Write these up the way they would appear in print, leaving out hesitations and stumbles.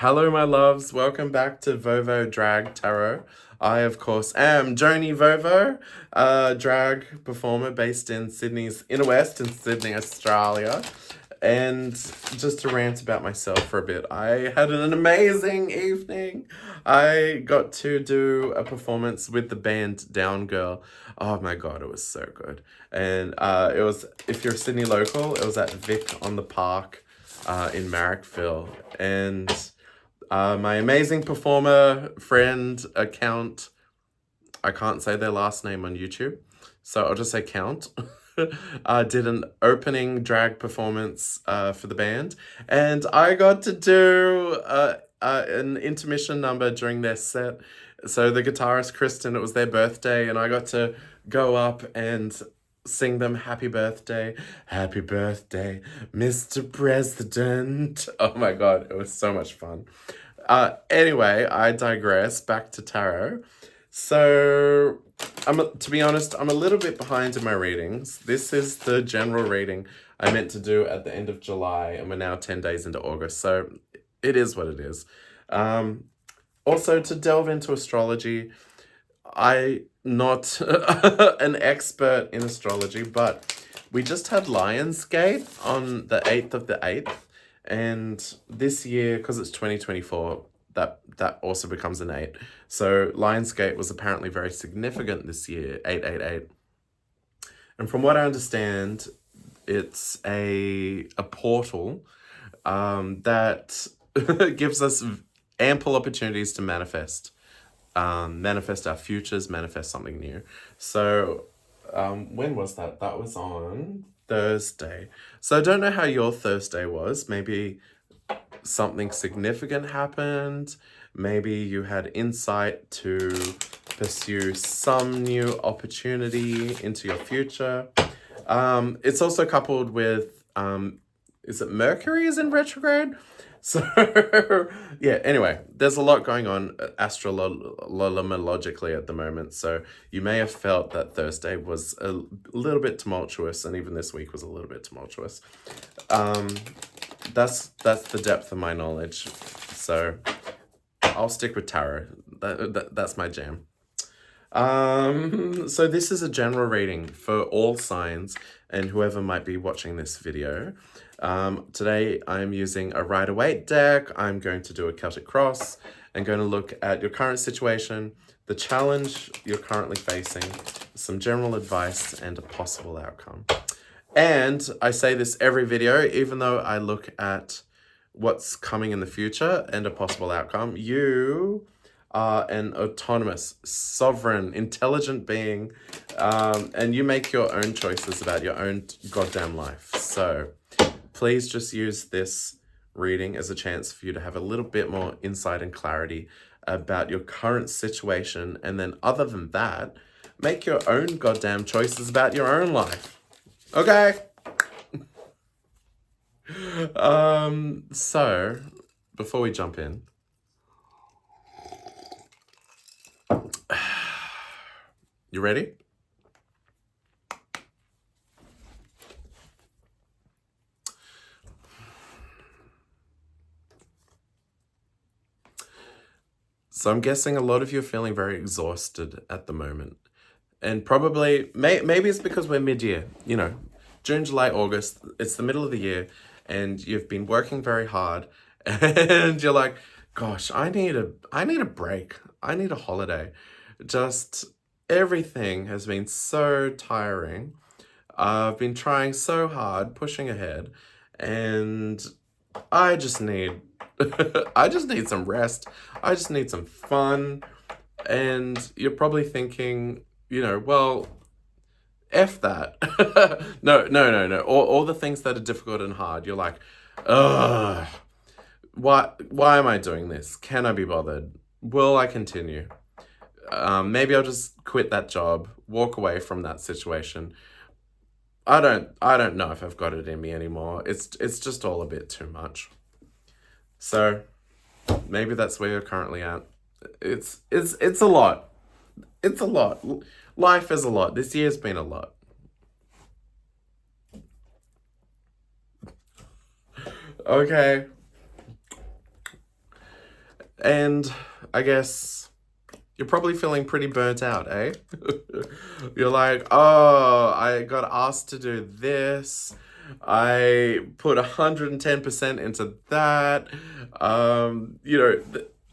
Hello, my loves. Welcome back to Vovo Drag Tarot. I, of course, am Joni Vovo, a drag performer based in Sydney's inner west in Sydney, Australia. And just to rant about myself for a bit, I had an amazing evening. I got to do a performance with the band Down Girl. Oh my god, it was so good. And it was, if you're a Sydney local, it was at Vic on the Park in Marrickville. And my amazing performer friend account, I can't say their last name on YouTube, so I'll just say Count, did an opening drag performance for the band, and I got to do an intermission number during their set. So the guitarist Kristen, it was their birthday, and I got to go up and sing them happy birthday, Mr. President. Oh my god, it was so much fun. Anyway, I digress. Back to tarot. So, to be honest, I'm a little bit behind in my readings. This is the general reading I meant to do at the end of July, and we're now 10 days into August, so it is what it is. Also, to delve into astrology, I'm not an expert in astrology, but we just had Lionsgate on the 8th of the 8th, and this year, because it's 2024, that also becomes an 8. So Lionsgate was apparently very significant this year, 888. And from what I understand, it's a portal that gives us ample opportunities to manifest. Manifest our futures, manifest something new. So when was that? That was on Thursday. So I don't know how your Thursday was. Maybe something significant happened. Maybe you is insight to pursue some new opportunity into your future. It's also coupled with, is it Mercury is in retrograde? So, yeah, anyway, there's a lot going on astrologically at the moment. So you may have felt that Thursday was a little bit tumultuous, and even this week was a little bit tumultuous. That's the depth of my knowledge. So I'll stick with tarot. That's my jam. So this is a general reading for all signs and whoever might be watching this video. Today I'm using a Rider-Waite deck. I'm going to do a Celtic Cross. I'm going to look at your current situation, the challenge you're currently facing, some general advice, and a possible outcome. And I say this every video, even though I look at what's coming in the future and a possible outcome, you are an autonomous, sovereign, intelligent being, and you make your own choices about your own goddamn life. So please just use this reading as a chance for you to have a little bit more insight and clarity about your current situation. And then other than that, make your own goddamn choices about your own life. Okay. So before we jump in, you ready? So I'm guessing a lot of you are feeling very exhausted at the moment. And probably, maybe it's because we're mid-year, you know, June, July, August, it's the middle of the year, and you've been working very hard, and you're like, gosh, I need a break. I need a holiday. Just everything has been so tiring. I've been trying so hard, pushing ahead, and I just need, I just need some rest. I just need some fun. And you're probably thinking, you know, well, F that. No. All the things that are difficult and hard, you're like, ugh, why am I doing this? Can I be bothered? Will I continue? Maybe I'll just quit that job, walk away from that situation. I don't know if I've got it in me anymore. It's just all a bit too much. So maybe that's where you're currently at. It's a lot. It's a lot. Life is a lot. This year's been a lot. Okay. And I guess you're probably feeling pretty burnt out, eh? You're like, oh, I got asked to do this. I put 110% into that.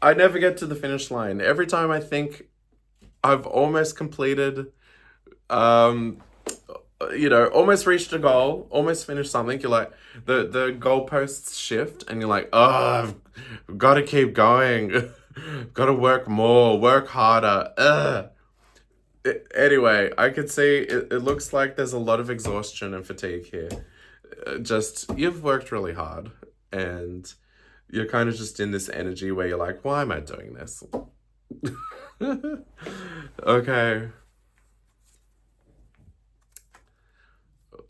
I never get to the finish line. Every time I think I've almost completed, um, almost reached a goal, almost finished something, you're like, the goalposts shift, and you're like, oh, I've got to keep going. Got to work more, work harder. Ugh. Anyway, I could see it looks like there's a lot of exhaustion and fatigue here. Just, you've worked really hard, and you're kind of just in this energy where you're like, why am I doing this? Okay.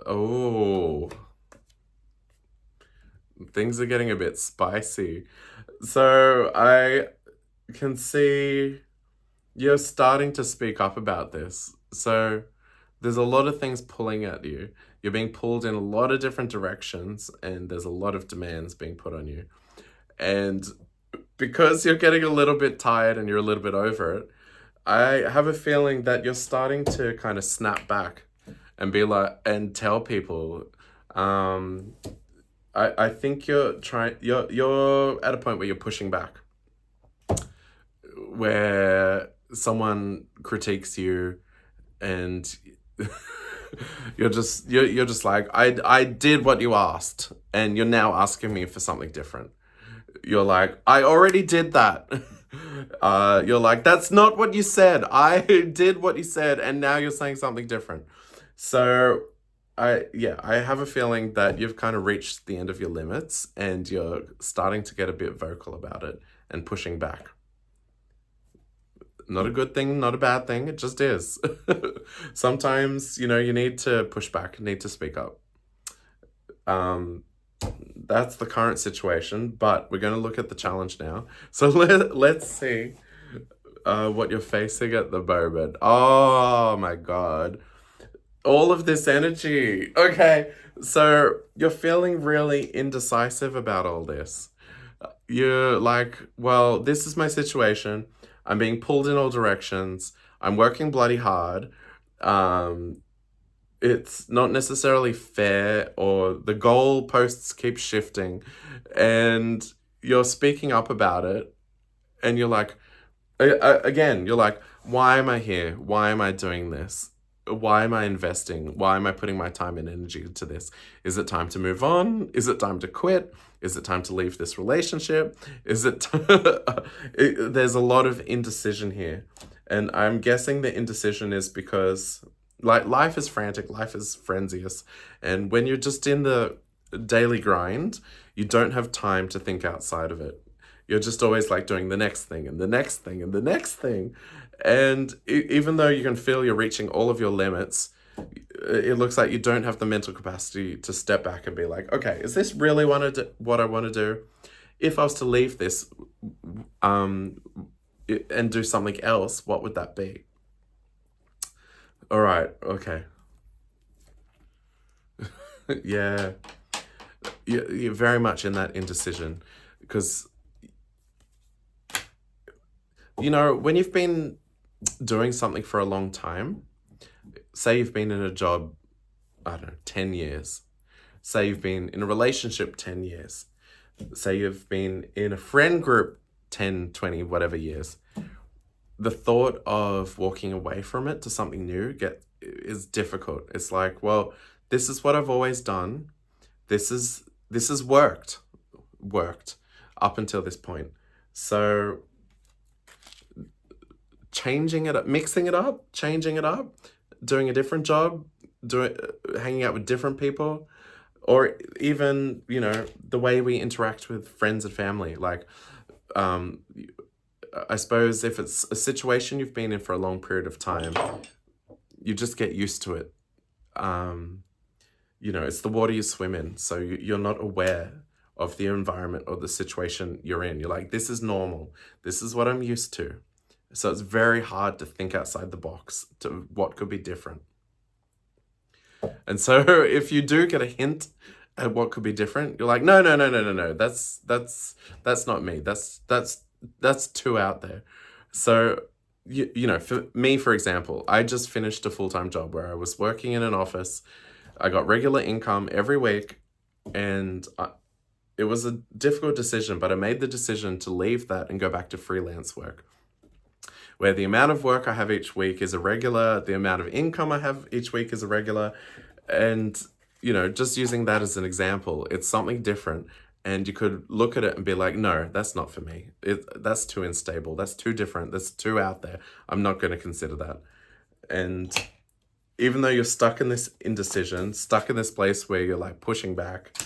Oh, things are getting a bit spicy. So I can see you're starting to speak up about this. So there's a lot of things pulling at you. You're being pulled in a lot of different directions, and there's a lot of demands being put on you. And because you're getting a little bit tired and you're a little bit over it, I have a feeling that you're starting to kind of snap back and be like, and tell people, um, I think you're at a point where you're pushing back, where someone critiques you, and you're just like, I did what you asked, and you're now asking me for something different. You're like, I already did that. You're like, that's not what you said. I did what you said, and now you're saying something different. So I have a feeling that you've kind of reached the end of your limits, and you're starting to get a bit vocal about it and pushing back. Not a good thing, not a bad thing, it just is. Sometimes, you need to push back, need to speak up. That's the current situation, but we're going to look at the challenge now. So let's see what you're facing at the moment. Oh my God. All of this energy. Okay, so you're feeling really indecisive about all this. You're like, well, this is my situation. I'm being pulled in all directions. I'm working bloody hard. Um, it's not necessarily fair, or the goalposts keep shifting, and you're speaking up about it, and you're like, again, you're like, why am I here? Why am I doing this? Why am I investing? Why am I putting my time and energy into this? Is it time to move on? Is it time to quit? Is it time to leave this relationship? Is it there's a lot of indecision here. And I'm guessing the indecision is because life is frantic, life is frenzious. And when you're just in the daily grind, you don't have time to think outside of it. You're just always like doing the next thing and the next thing and the next thing. And even though you can feel you're reaching all of your limits, it looks like you don't have the mental capacity to step back and be like, okay, is this really what I want to do? If I was to leave this and do something else, what would that be? All right, okay. Yeah, you're very much in that indecision, because, when you've been doing something for a long time, say you've been in a job, I don't know, 10 years. Say you've been in a relationship 10 years. Say you've been in a friend group 10, 20, whatever years. The thought of walking away from it to something new is difficult. It's like, well, this is what I've always done. This is worked up until this point. So changing it up, mixing it up, changing it up, doing a different job, hanging out with different people, or even, the way we interact with friends and family. Like, I suppose if it's a situation you've been in for a long period of time, you just get used to it. It's the water you swim in, so you're not aware of the environment or the situation you're in. You're like, this is normal. This is what I'm used to. So it's very hard to think outside the box to what could be different. And so if you do get a hint at what could be different, you're like, no. That's not me. That's that's too out there. So, you know, for me, for example, I just finished a full-time job where I was working in an office. I got regular income every week, and it was a difficult decision, but I made the decision to leave that and go back to freelance work, where the amount of work I have each week is irregular, the amount of income I have each week is irregular, and, you know, just using that as an example, it's something different. And you could look at it and be like, no, that's not for me. That's too unstable. That's too different. That's too out there. I'm not going to consider that. And even though you're stuck in this indecision, stuck in this place where you're like pushing back,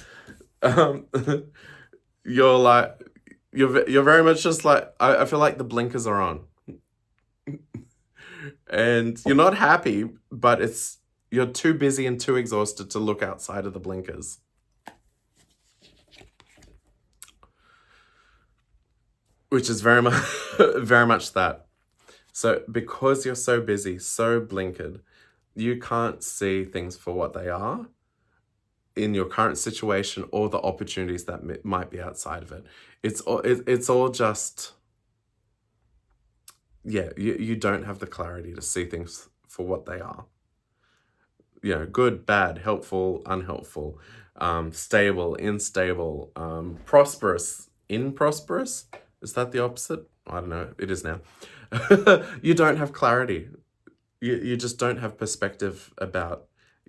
um, you're like, you're very much just like, I feel like the blinkers are on. And you're not happy, but you're too busy and too exhausted to look outside of the blinkers. Which is very much, very much that. So because you're so busy, so blinkered, you can't see things for what they are in your current situation or the opportunities that might be outside of it. It's all just, yeah, you don't have the clarity to see things for what they are. You know, good, bad, helpful, unhelpful, stable, unstable, prosperous, improsperous. Is that the opposite? I don't know. It is now. You don't have clarity. You just don't have perspective about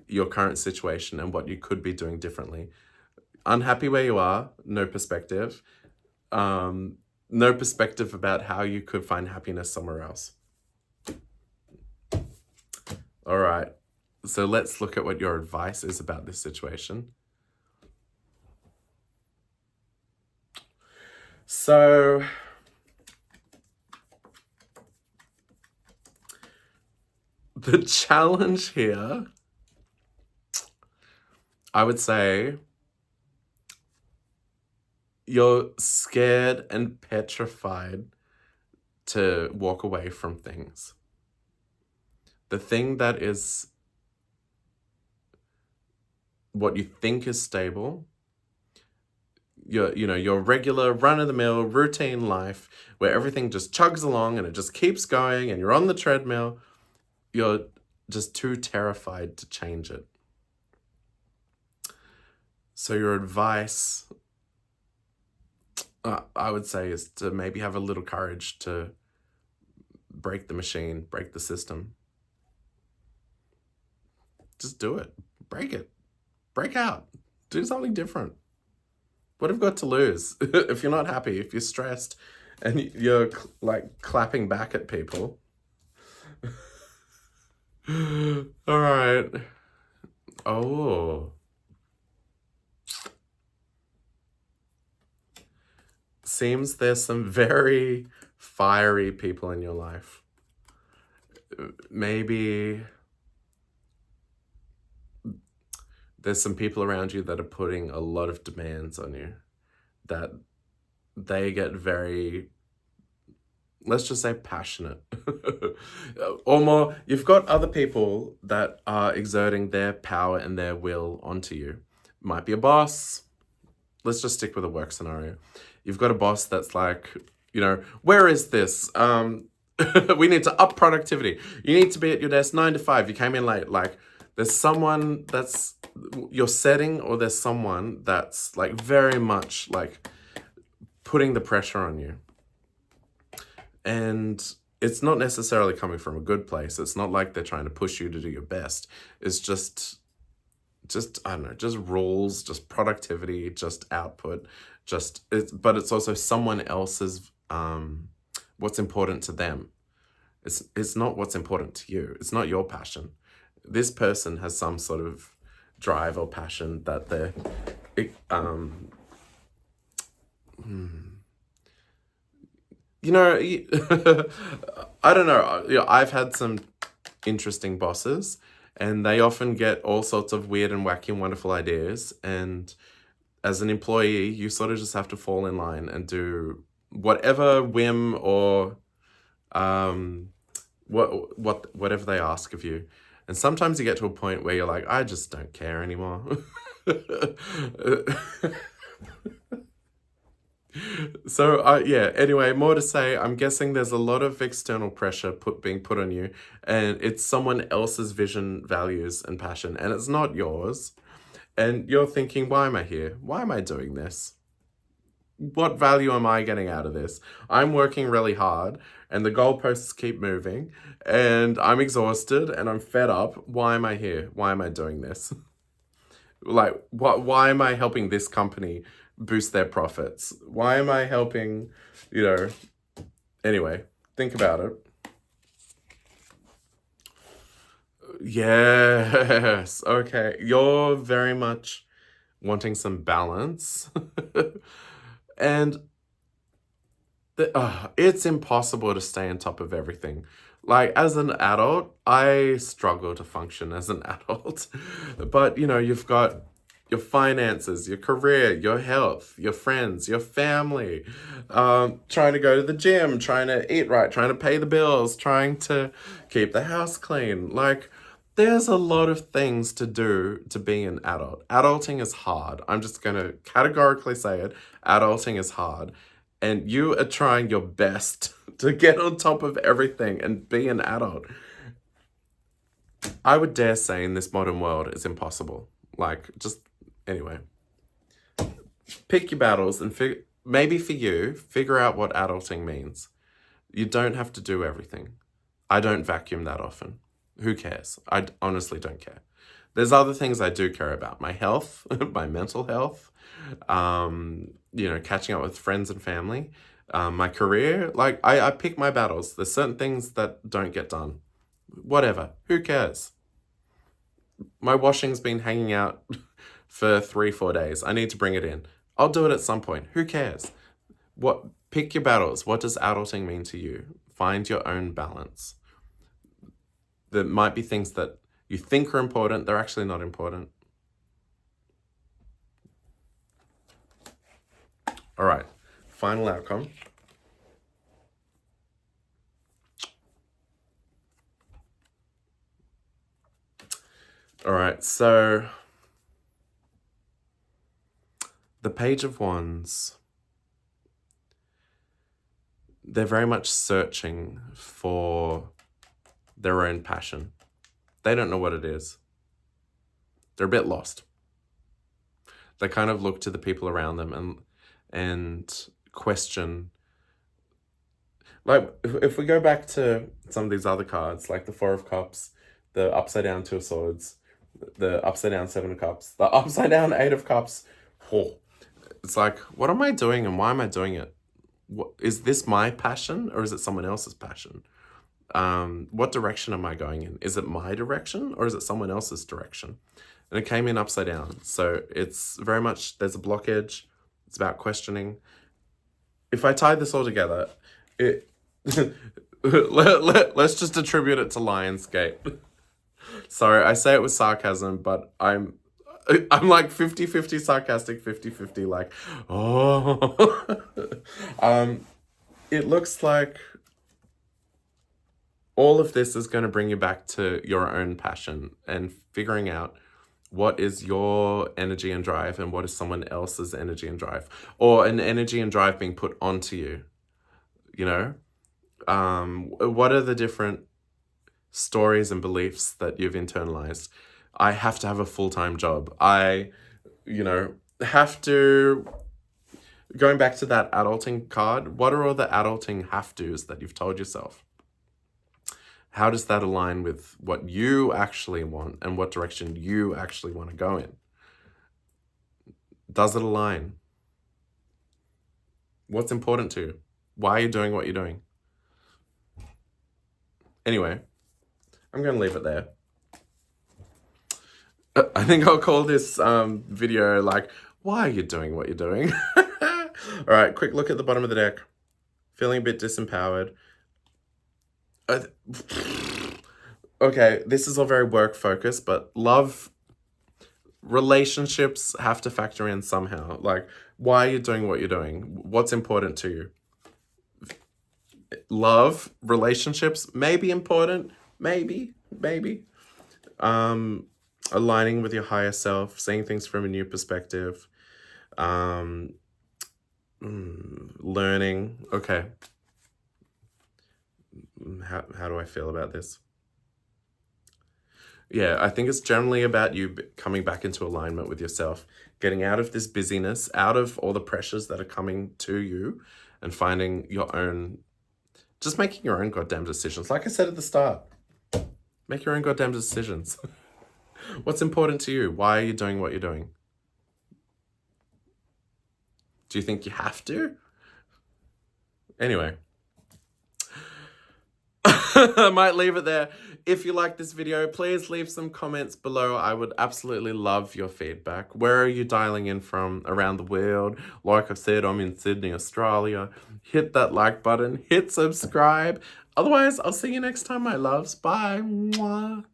your current situation and what you could be doing differently. Unhappy where you are, no perspective. No perspective about how you could find happiness somewhere else. All right. So let's look at what your advice is about this situation. So the challenge here, I would say, you're scared and petrified to walk away from things. The thing that is what you think is stable, your regular run-of-the-mill routine life where everything just chugs along and it just keeps going and you're on the treadmill, you're just too terrified to change it. So your advice, I would say, is to maybe have a little courage to break the machine, break the system. Just do it. Break it. Break out. Do something different. What have you got to lose? If you're not happy, if you're stressed, and you're like clapping back at people. All right. Oh. Seems there's some very fiery people in your life. Maybe there's some people around you that are putting a lot of demands on you, that they get very, let's just say, passionate. Or more, you've got other people that are exerting their power and their will onto you. Might be a boss. Let's just stick with a work scenario. You've got a boss that's like, where is this? We need to up productivity. You need to be at your desk 9 to 5. You came in late. Like, there's someone that's your setting, or there's someone that's like very much like putting the pressure on you. And it's not necessarily coming from a good place. It's not like they're trying to push you to do your best. It's just, I don't know, just rules, just productivity, just output, but it's also someone else's, what's important to them. It's not what's important to you. It's not your passion. This person has some sort of drive or passion that they're, I don't know. I've had some interesting bosses, and they often get all sorts of weird and wacky and wonderful ideas. And as an employee, you sort of just have to fall in line and do whatever whim or whatever they ask of you. And sometimes you get to a point where you're like, I just don't care anymore. So, yeah, anyway, more to say, I'm guessing there's a lot of external pressure being put on you, and it's someone else's vision, values, and passion, and it's not yours. And you're thinking, why am I here? Why am I doing this? What value am I getting out of this? I'm working really hard, and the goalposts keep moving, and I'm exhausted, and I'm fed up. Why am I here? Why am I doing this? Like, why am I helping this company boost their profits? Why am I helping, you know, anyway, think about it. Yes, okay. You're very much wanting some balance. And it's impossible to stay on top of everything. Like, as an adult, I struggle to function as an adult. But, you've got your finances, your career, your health, your friends, your family, trying to go to the gym, trying to eat right, trying to pay the bills, trying to keep the house clean. Like, there's a lot of things to do to be an adult. Adulting is hard. I'm just going to categorically say it. Adulting is hard. And you are trying your best to get on top of everything and be an adult. I would dare say in this modern world it's impossible. Like, just, anyway. Pick your battles and maybe for you, figure out what adulting means. You don't have to do everything. I don't vacuum that often. Who cares? I honestly don't care. There's other things I do care about. My health, my mental health, catching up with friends and family, my career. Like, I pick my battles. There's certain things that don't get done. Whatever. Who cares? My washing's been hanging out for 3-4 days. I need to bring it in. I'll do it at some point. Who cares? Pick your battles. What does adulting mean to you? Find your own balance. There might be things that you think are important, they're actually not important. All right, final outcome. All right, so the Page of Wands, they're very much searching for their own passion. They don't know what it is. They're a bit lost. They kind of look to the people around them and question. Like, if we go back to some of these other cards, like the Four of Cups, the upside down Two of Swords, the upside down Seven of Cups, the upside down Eight of Cups. Oh, it's like, what am I doing and why am I doing it? Is this my passion or is it someone else's passion? What direction am I going in? Is it my direction or is it someone else's direction? And it came in upside down. So it's very much, there's a blockage. It's about questioning. If I tie this all together, let's just attribute it to Lionsgate. Sorry, I say it with sarcasm, but I'm like 50-50 sarcastic, 50-50 like, oh. It looks like all of this is going to bring you back to your own passion and figuring out what is your energy and drive and what is someone else's energy and drive, or an energy and drive being put onto you, what are the different stories and beliefs that you've internalized? I have to have a full-time job. I, have to, going back to that adulting card, what are all the adulting have-tos that you've told yourself? How does that align with what you actually want and what direction you actually want to go in? Does it align? What's important to you? Why are you doing what you're doing? Anyway, I'm going to leave it there. I think I'll call this video like, why are you doing what you're doing? All right, quick look at the bottom of the deck. Feeling a bit disempowered. Okay, this is all very work focused, but love, relationships have to factor in somehow. Like, why are you doing what you're doing? What's important to you? Love, relationships may be important, maybe. Aligning with your higher self, seeing things from a new perspective, learning. Okay. How do I feel about this? Yeah, I think it's generally about you coming back into alignment with yourself, getting out of this busyness, out of all the pressures that are coming to you, and finding your own, just making your own goddamn decisions. Like I said at the start, make your own goddamn decisions. What's important to you? Why are you doing what you're doing? Do you think you have to? Anyway. I might leave it there. If you like this video, please leave some comments below. I would absolutely love your feedback. Where are you dialing in from around the world? Like I said, I'm in Sydney, Australia. Hit that like button. Hit subscribe. Otherwise, I'll see you next time, my loves. Bye. Mwah.